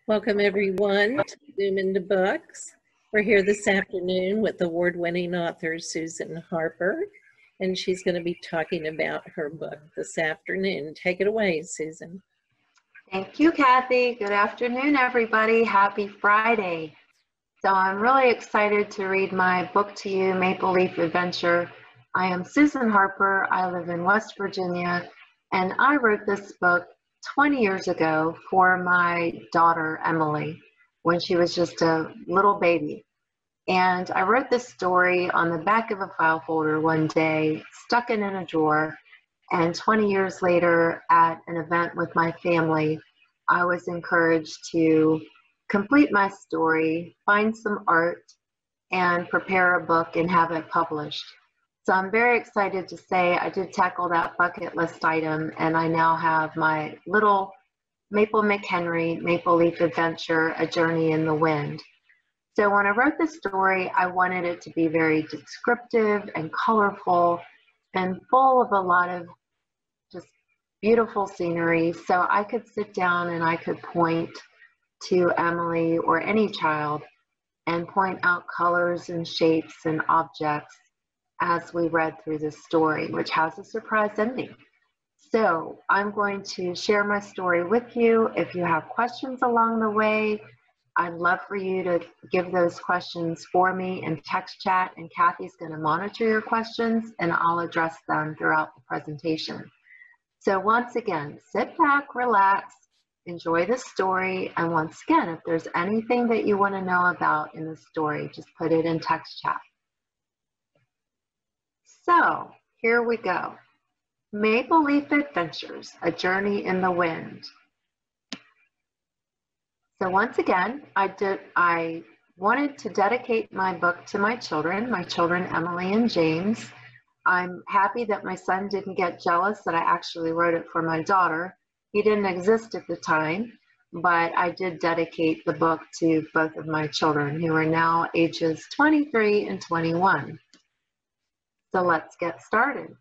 Welcome everyone to Zoom into Books. We're here this afternoon with award-winning author Susan Harper, and she's going to be talking about her book this afternoon. Take it away, Susan. Thank you, Kathy. Good afternoon, everybody. Happy Friday. So I'm really excited to read my book to you, Maple Leaf Adventure. I am Susan Harper. I live in West Virginia, and I wrote this book 20 years ago for my daughter, Emily, when she was just a little baby. And I wrote this story on the back of a file folder one day, stuck it in a drawer, and 20 years later at an event with my family, I was encouraged to complete my story, find some art, and prepare a book and have it published. So I'm very excited to say I did tackle that bucket list item, and I now have my little Maple McHenry Maple Leaf Adventure, A Journey in the Wind. So when I wrote this story, I wanted it to be very descriptive and colorful and full of a lot of just beautiful scenery, so I could sit down and I could point to Emily or any child and point out colors and shapes and objects as we read through this story, which has a surprise ending. So I'm going to share my story with you. If you have questions along the way, I'd love for you to give those questions for me in text chat, and Kathy's going to monitor your questions and I'll address them throughout the presentation. So once again, sit back, relax, enjoy the story, and once again, if there's anything that you want to know about in the story, just put it in text chat. So here we go. Maple Leaf Adventures, A Journey in the Wind. So once again, I wanted to dedicate my book to my children Emily and James. I'm happy that my son didn't get jealous that I actually wrote it for my daughter. He didn't exist at the time, but I did dedicate the book to both of my children, who are now ages 23 and 21. So let's get started.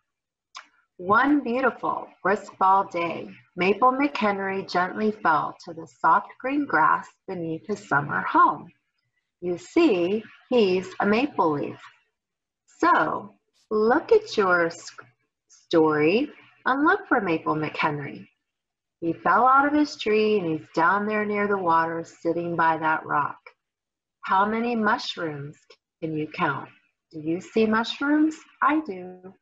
One beautiful, brisk fall day, Maple McHenry gently fell to the soft green grass beneath his summer home. You see, he's a maple leaf. So look at your story and look for Maple McHenry. He fell out of his tree and he's down there near the water sitting by that rock. How many mushrooms can you count? Do you see mushrooms? I do.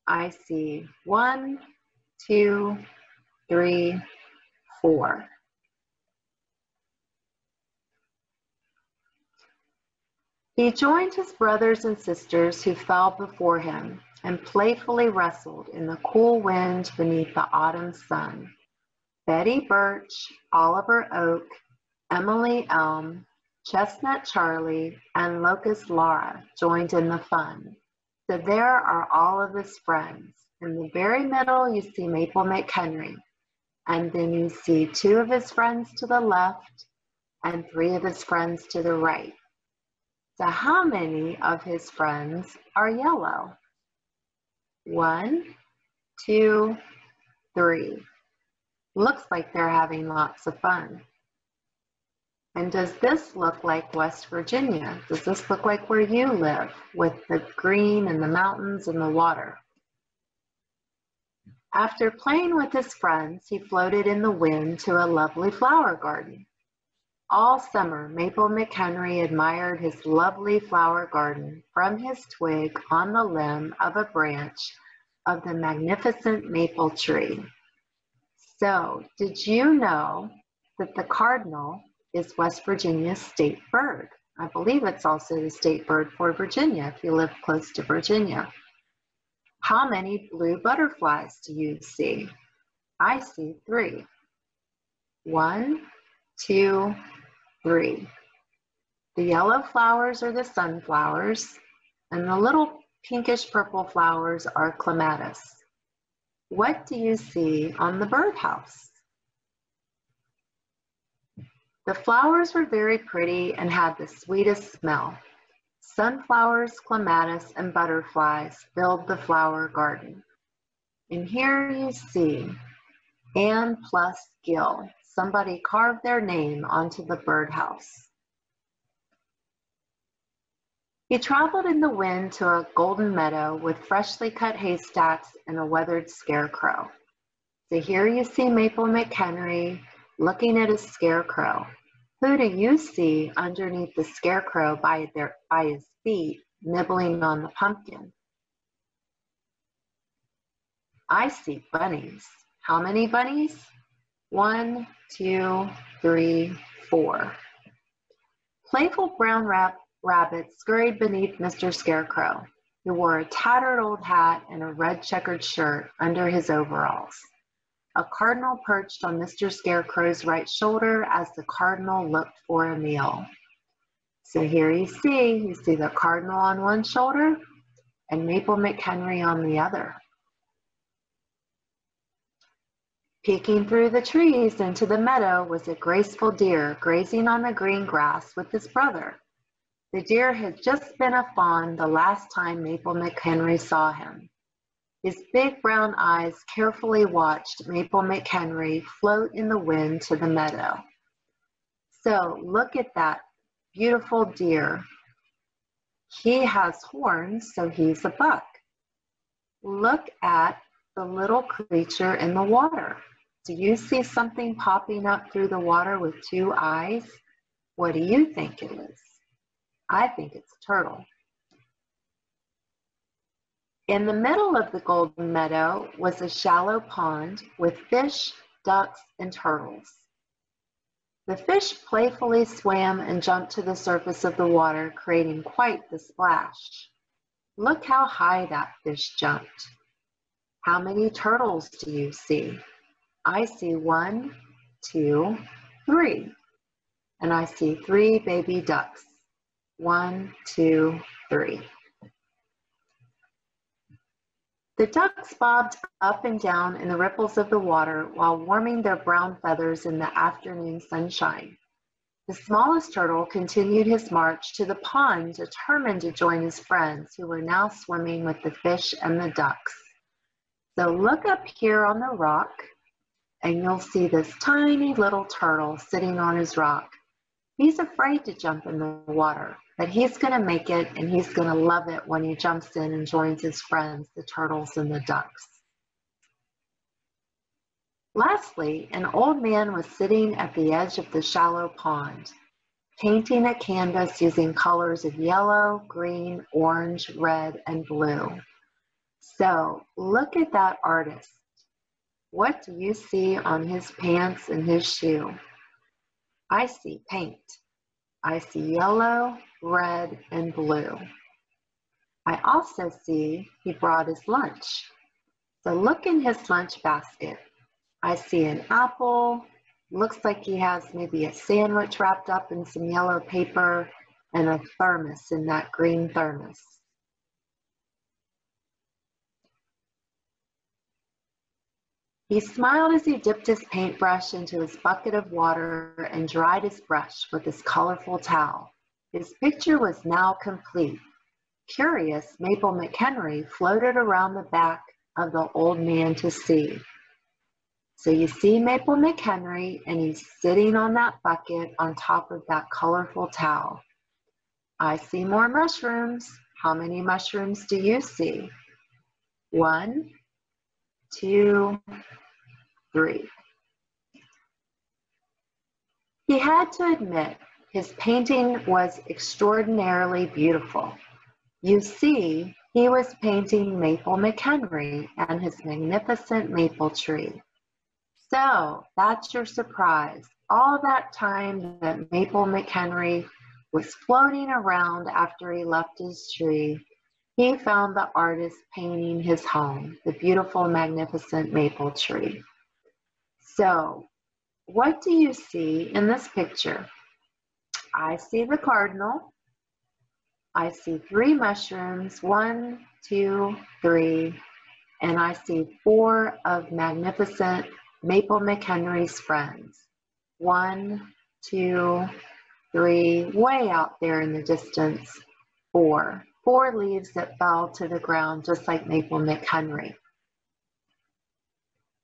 I see 1, 2, 3, 4. He joined his brothers and sisters who fell before him and playfully wrestled in the cool wind beneath the autumn sun. Betty Birch, Oliver Oak, Emily Elm, Chestnut Charlie, and Locust Laura joined in the fun. So there are all of his friends. In the very middle, you see Maple McHenry. And then you see 2 of his friends to the left and 3 of his friends to the right. So how many of his friends are yellow? 1, 2, 3. Looks like they're having lots of fun. And does this look like West Virginia? Does this look like where you live with the green and the mountains and the water? After playing with his friends, he floated in the wind to a lovely flower garden. All summer, Maple McHenry admired his lovely flower garden from his twig on the limb of a branch of the magnificent maple tree. So, did you know that the cardinal is West Virginia's state bird? I believe it's also the state bird for Virginia if you live close to Virginia. How many blue butterflies do you see? I see 3. 1, 2, 3. The yellow flowers are the sunflowers, and the little pinkish purple flowers are clematis. What do you see on the birdhouse? The flowers were very pretty and had the sweetest smell. Sunflowers, clematis, and butterflies filled the flower garden. And here you see Anne plus Gill somebody carved their name onto the birdhouse. He traveled in the wind to a golden meadow with freshly cut haystacks and a weathered scarecrow. So here you see Maple McHenry looking at a scarecrow. Who do you see underneath the scarecrow by his feet, nibbling on the pumpkin? I see bunnies. How many bunnies? 1, 2, 3, 4. Playful brown rabbit scurried beneath Mr. Scarecrow, who wore a tattered old hat and a red checkered shirt under his overalls. A cardinal perched on Mr. Scarecrow's right shoulder as the cardinal looked for a meal. So here you see the cardinal on one shoulder and Maple McHenry on the other. Peeking through the trees into the meadow was a graceful deer grazing on the green grass with his brother. The deer had just been a fawn the last time Maple McHenry saw him. His big brown eyes carefully watched Maple McHenry float in the wind to the meadow. So look at that beautiful deer. He has horns, so he's a buck. Look at the little creature in the water. Do you see something popping up through the water with 2 eyes? What do you think it is? I think it's a turtle. In the middle of the golden meadow was a shallow pond with fish, ducks, and turtles. The fish playfully swam and jumped to the surface of the water, creating quite the splash. Look how high that fish jumped. How many turtles do you see? I see 1, 2, 3. And I see 3 baby ducks. 1, 2, 3. The ducks bobbed up and down in the ripples of the water while warming their brown feathers in the afternoon sunshine. The smallest turtle continued his march to the pond, determined to join his friends who were now swimming with the fish and the ducks. So look up here on the rock and you'll see this tiny little turtle sitting on his rock. He's afraid to jump in the water, but he's going to make it, and he's going to love it when he jumps in and joins his friends, the turtles and the ducks. Lastly, an old man was sitting at the edge of the shallow pond, painting a canvas using colors of yellow, green, orange, red, and blue. So look at that artist. What do you see on his pants and his shoe? I see paint. I see yellow, red, and blue. I also see he brought his lunch. So look in his lunch basket. I see an apple. Looks like he has maybe a sandwich wrapped up in some yellow paper and a thermos in that green thermos. He smiled as he dipped his paintbrush into his bucket of water and dried his brush with his colorful towel. His picture was now complete. Curious, Maple McHenry floated around the back of the old man to see. So you see Maple McHenry, and he's sitting on that bucket on top of that colorful towel. I see more mushrooms. How many mushrooms do you see? 1, 2, 3. He had to admit his painting was extraordinarily beautiful. You see, he was painting Maple McHenry and his magnificent maple tree. So that's your surprise. All that time that Maple McHenry was floating around after he left his tree, he found the artist painting his home, the beautiful, magnificent maple tree. So, what do you see in this picture? I see the cardinal. I see 3 mushrooms, 1, 2, 3, and I see 4 of magnificent Maple McHenry's friends. 1, 2, 3, way out there in the distance, 4. 4 leaves that fell to the ground just like Maple McHenry.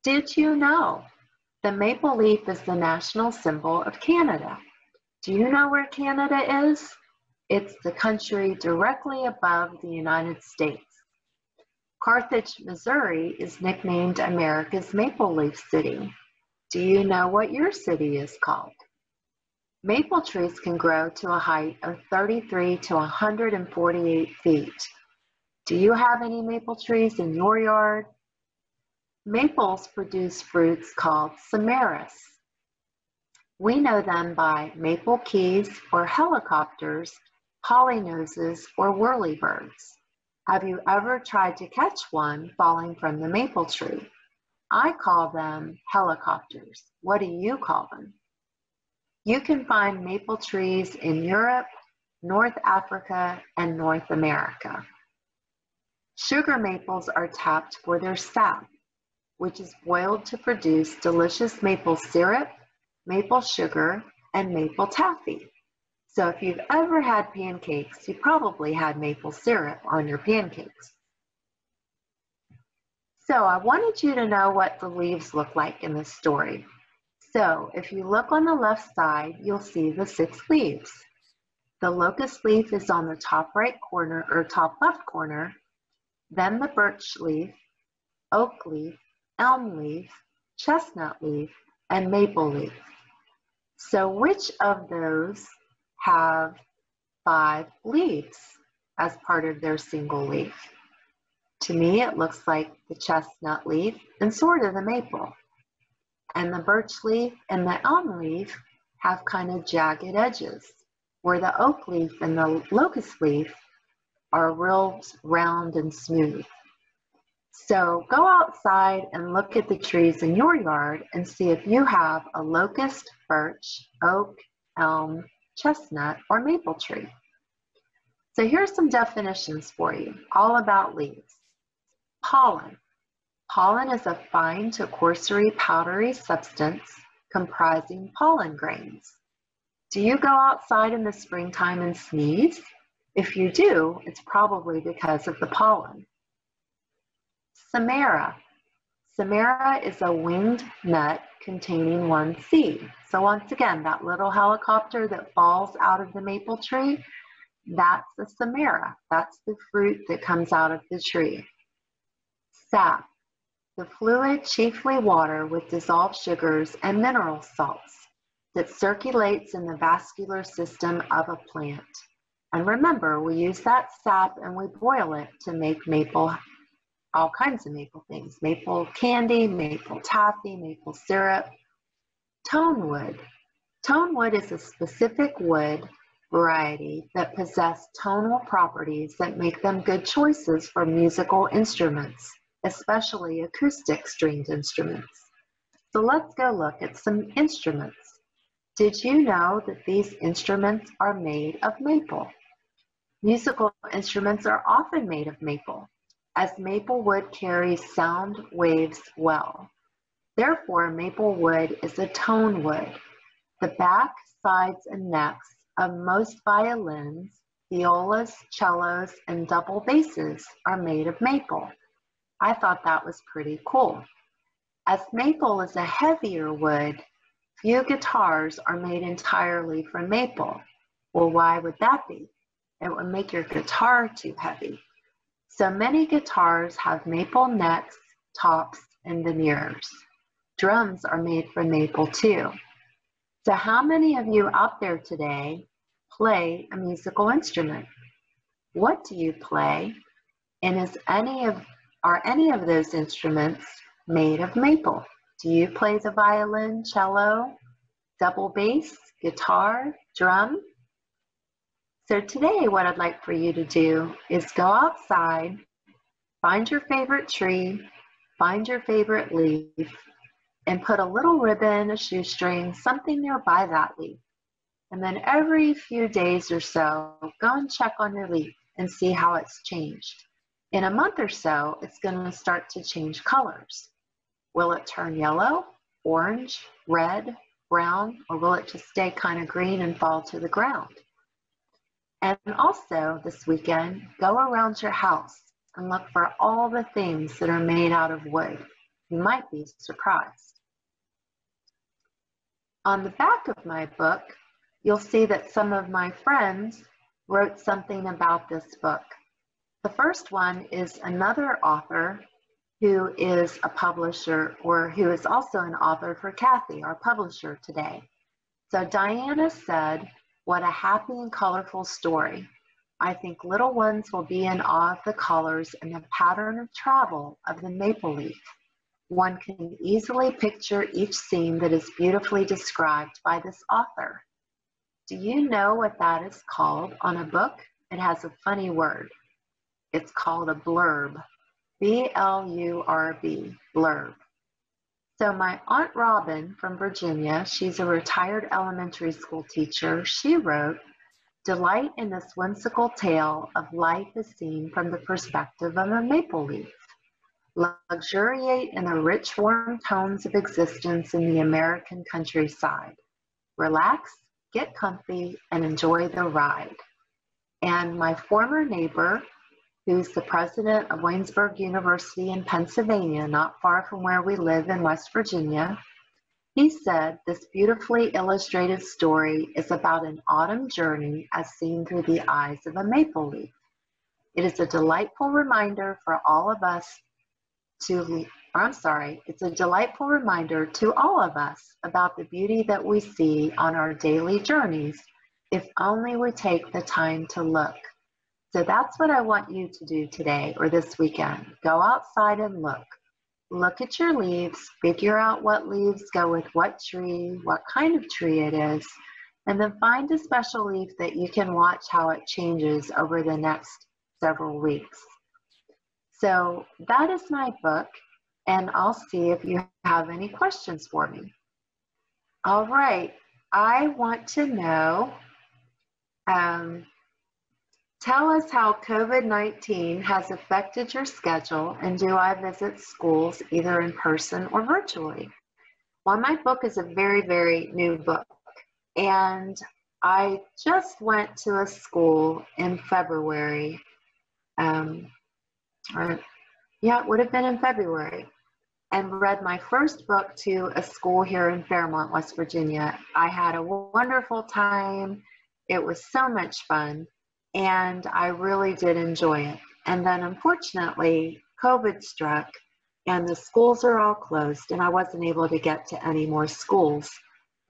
Did you know The maple leaf is the national symbol of Canada. Do you know where Canada is? It's the country directly above the United States. Carthage, Missouri is nicknamed America's Maple Leaf City. Do you know what your city is called? Maple trees can grow to a height of 33 to 148 feet. Do you have any maple trees in your yard? Maples produce fruits called Samaras. We know them by maple keys or helicopters, polynoses, or whirlybirds. Have you ever tried to catch one falling from the maple tree? I call them helicopters. What do you call them? You can find maple trees in Europe, North Africa, and North America. Sugar maples are tapped for their sap, which is boiled to produce delicious maple syrup, maple sugar, and maple taffy. So if you've ever had pancakes, you probably had maple syrup on your pancakes. So I wanted you to know what the leaves look like in this story. So if you look on the left side, you'll see the 6 leaves. The locust leaf is on the top right corner or top left corner, then the birch leaf, oak leaf, elm leaf, chestnut leaf, and maple leaf. So which of those have 5 leaves as part of their single leaf? To me, it looks like the chestnut leaf and sort of the maple. And the birch leaf and the elm leaf have kind of jagged edges, where the oak leaf and the locust leaf are real round and smooth. So go outside and look at the trees in your yard and see if you have a locust, birch, oak, elm, chestnut, or maple tree. So here's some definitions for you, all about leaves. Pollen. Pollen is a fine to coarsery powdery substance comprising pollen grains. Do you go outside in the springtime and sneeze? If you do, it's probably because of the pollen. Samara. Samara is a winged nut containing 1 seed. So once again, that little helicopter that falls out of the maple tree, that's the Samara. That's the fruit that comes out of the tree. Sap. The fluid, chiefly water with dissolved sugars and mineral salts that circulates in the vascular system of a plant. And remember, we use that sap and we boil it to make maple, all kinds of maple things. Maple candy, maple taffy, maple syrup. Tone wood. Tone wood is a specific wood variety that possess tonal properties that make them good choices for musical instruments, especially acoustic stringed instruments. So let's go look at some instruments. Did you know that these instruments are made of maple? Musical instruments are often made of maple, as maple wood carries sound waves well. Therefore, maple wood is a tone wood. The back, sides, and necks of most violins, violas, cellos, and double basses are made of maple. I thought that was pretty cool. As maple is a heavier wood, few guitars are made entirely from maple. Well, why would that be? It would make your guitar too heavy. So many guitars have maple necks, tops, and veneers. Drums are made from maple too. So how many of you out there today play a musical instrument? What do you play? And are any of those instruments made of maple? Do you play the violin, cello, double bass, guitar, drum? So today what I'd like for you to do is go outside, find your favorite tree, find your favorite leaf, and put a little ribbon, a shoestring, something nearby that leaf. And then every few days or so, go and check on your leaf and see how it's changed. In a month or so, it's going to start to change colors. Will it turn yellow, orange, red, brown, or will it just stay kind of green and fall to the ground? And also this weekend, go around your house and look for all the things that are made out of wood. You might be surprised. On the back of my book, you'll see that some of my friends wrote something about this book. The first one is another author who is a publisher, or who is also an author for Kathy, our publisher today. So Diana said, "What a happy and colorful story. I think little ones will be in awe of the colors and the pattern of travel of the maple leaf. One can easily picture each scene that is beautifully described by this author." Do you know what that is called on a book? It has a funny word. It's called a blurb. B-L-U-R-B, blurb. So my Aunt Robin from Virginia, she's a retired elementary school teacher, she wrote, "Delight in this whimsical tale of life is seen from the perspective of a maple leaf. Luxuriate in the rich, warm tones of existence in the American countryside. Relax, get comfy, and enjoy the ride." And my former neighbor, who's the president of Waynesburg University in Pennsylvania, not far from where we live in West Virginia, he said, "This beautifully illustrated story is about an autumn journey as seen through the eyes of a maple leaf. It is a delightful reminder for all of us it's a delightful reminder to all of us about the beauty that we see on our daily journeys, if only we take the time to look." So that's what I want you to do today or this weekend. Go outside and look. Look at your leaves, figure out what leaves go with what tree, what kind of tree it is, and then find a special leaf that you can watch how it changes over the next several weeks. So that is my book, and I'll see if you have any questions for me. All right, I want to know, tell us how COVID-19 has affected your schedule, and do I visit schools either in person or virtually? Well, my book is a very, very new book, and I just went to a school in February, it would have been in February, and read my first book to a school here in Fairmont, West Virginia. I had a wonderful time. It was so much fun, and I really did enjoy it. And then unfortunately, COVID struck, and the schools are all closed, and I wasn't able to get to any more schools.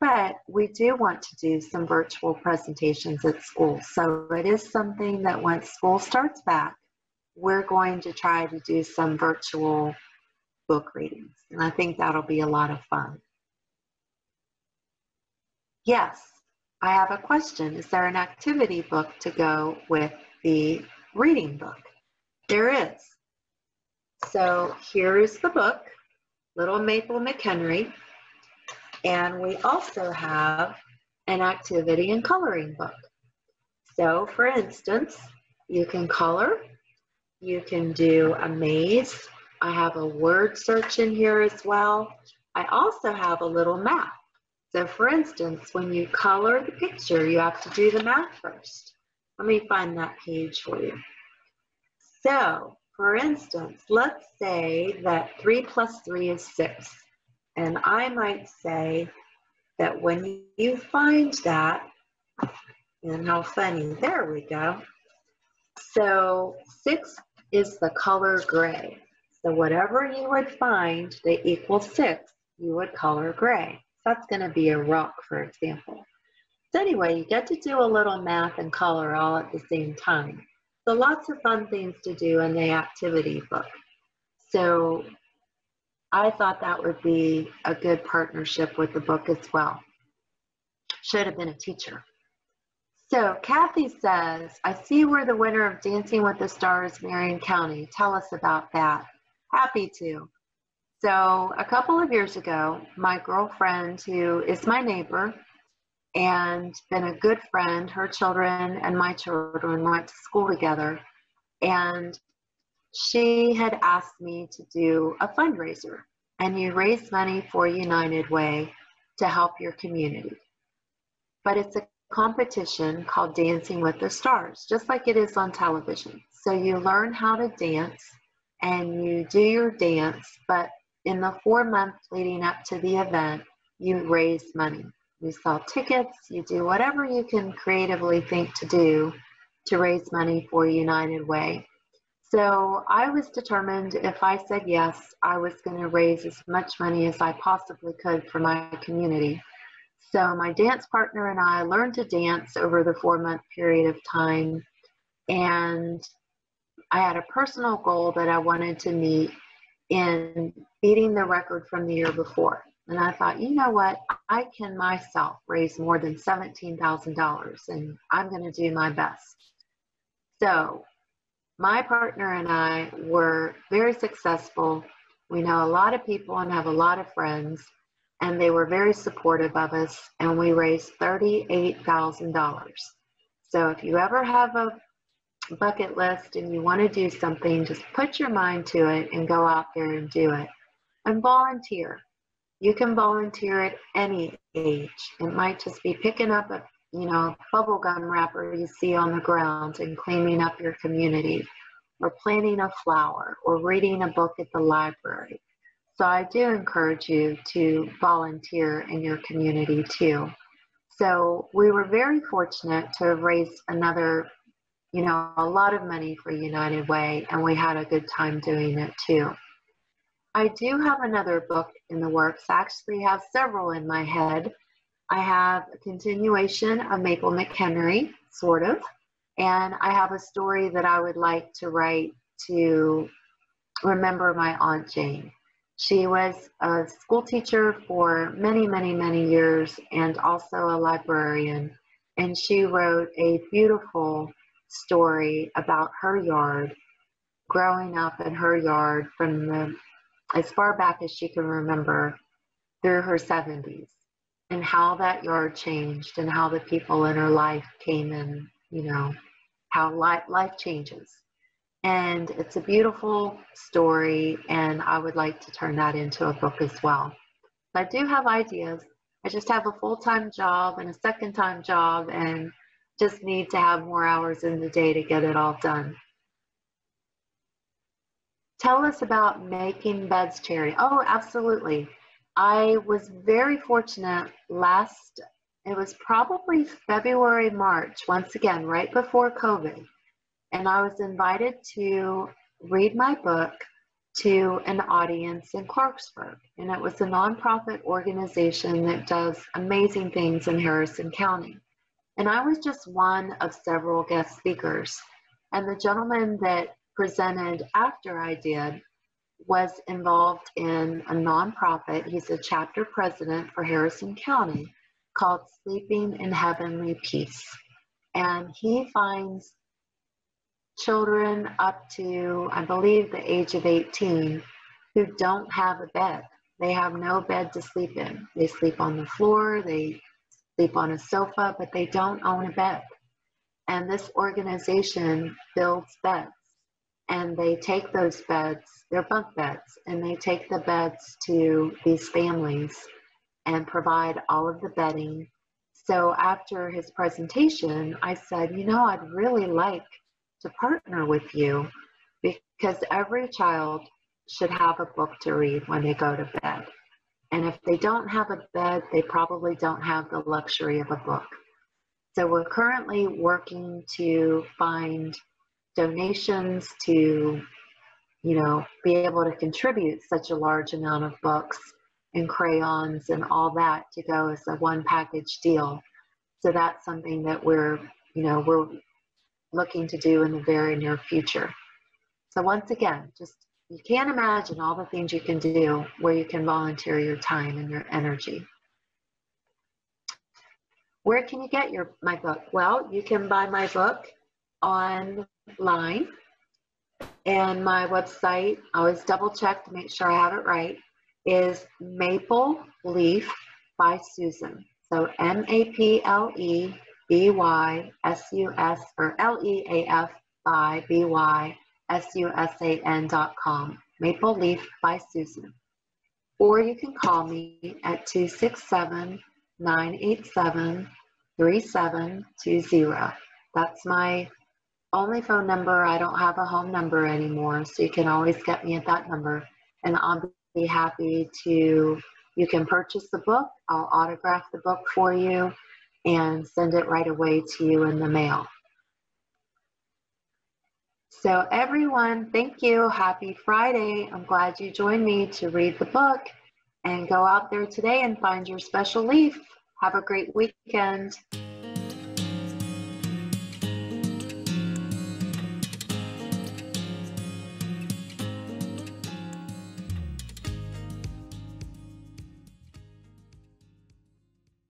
But we do want to do some virtual presentations at school. So it is something that once school starts back, we're going to try to do some virtual book readings. And I think that'll be a lot of fun. Yes, I have a question. Is there an activity book to go with the reading book? There is. So here is the book, Little Maple McHenry. And we also have an activity and coloring book. So for instance, you can color, you can do a maze. I have a word search in here as well. I also have a little map. So for instance, when you color the picture, you have to do the math first. Let me find that page for you. So for instance, let's say that 3 plus 3 is 6. And I might say that when you find that, and how funny, there we go. So 6 is the color gray. So whatever you would find that equals 6, you would color gray. So that's going to be a rock, for example. So anyway, you get to do a little math and color all at the same time. So lots of fun things to do in the activity book. So I thought that would be a good partnership with the book as well. Should have been a teacher. So Kathy says, I see we're the winner of Dancing with the Stars Marion County. Tell us about that. Happy to. So a couple of years ago, my girlfriend, who is my neighbor and been a good friend, her children and my children went to school together, and she had asked me to do a fundraiser, and you raise money for United Way to help your community. But it's a competition called Dancing with the Stars, just like it is on television. So you learn how to dance and you do your dance, but in the 4 months leading up to the event, you raise money. you sell tickets, you do whatever you can creatively think to do to raise money for United Way. So I was determined if I said yes, I was going to raise as much money as I possibly could for my community. So my dance partner and I learned to dance over the 4-month period of time, and I had a personal goal that I wanted to meet in beating the record from the year before. And I thought, you know what, I can myself raise more than $17,000, and I'm going to do my best. So my partner and I were very successful. We know a lot of people and have a lot of friends, and they were very supportive of us, and we raised $38,000. So if you ever have a bucket list and you want to do something, just put your mind to it and go out there and do it. And volunteer. You can volunteer at any age. It might just be picking up a bubble gum wrapper you see on the ground and cleaning up your community, or planting a flower, or reading a book at the library. So I do encourage you to volunteer in your community too. So we were very fortunate to have raised another, a lot of money for United Way, and we had a good time doing it too. I do have another book in the works. I actually have several in my head. I have a continuation of Maple McHenry, sort of, and I have a story that I would like to write to remember my Aunt Jane. She was a school teacher for many, many, many years, and also a librarian, and she wrote a beautiful story about her yard, growing up in her yard from as far back as she can remember through her 70s, and how that yard changed and how the people in her life came in, how life changes. And it's a beautiful story, and I would like to turn that into a book as well. I do have ideas. I just have a full-time job and a second-time job, and just need to have more hours in the day to get it all done. Tell us about Making Beds charity. Oh, absolutely. I was very fortunate it was probably February, March, once again, right before COVID. And I was invited to read my book to an audience in Clarksburg. And it was a nonprofit organization that does amazing things in Harrison County. And I was just one of several guest speakers. And the gentleman that presented after I did was involved in a nonprofit. He's a chapter president for Harrison County called Sleeping in Heavenly Peace. And he finds children up to, I believe, the age of 18 who don't have a bed. They have no bed to sleep in. They sleep on the floor, they sleep on a sofa, but they don't own a bed. And this organization builds beds. And they take those beds, they're bunk beds, and they take the beds to these families and provide all of the bedding. So after his presentation, I said, I'd really like to partner with you, because every child should have a book to read when they go to bed. And if they don't have a bed, they probably don't have the luxury of a book. So we're currently working to find donations to, be able to contribute such a large amount of books and crayons and all that to go as a one package deal. So that's something that we're looking to do in the very near future. So once again, you can't imagine all the things you can do where you can volunteer your time and your energy. Where can you get my book? Well, you can buy my book online, and my website, I always double check to make sure I have it right, is Maple Leaf by Susan. So MAPLEBYSUS, or LEAF by BYSUSAN.com, Maple Leaf by Susan. Or you can call me at 267-987-3720. That's my only phone number. I don't have a home number anymore, so you can always get me at that number, and I'll be happy to, You can purchase the book. I'll autograph the book for you and send it right away to you in the mail. So everyone, thank you. Happy Friday. I'm glad you joined me to read the book, and go out there today and find your special leaf. Have a great weekend.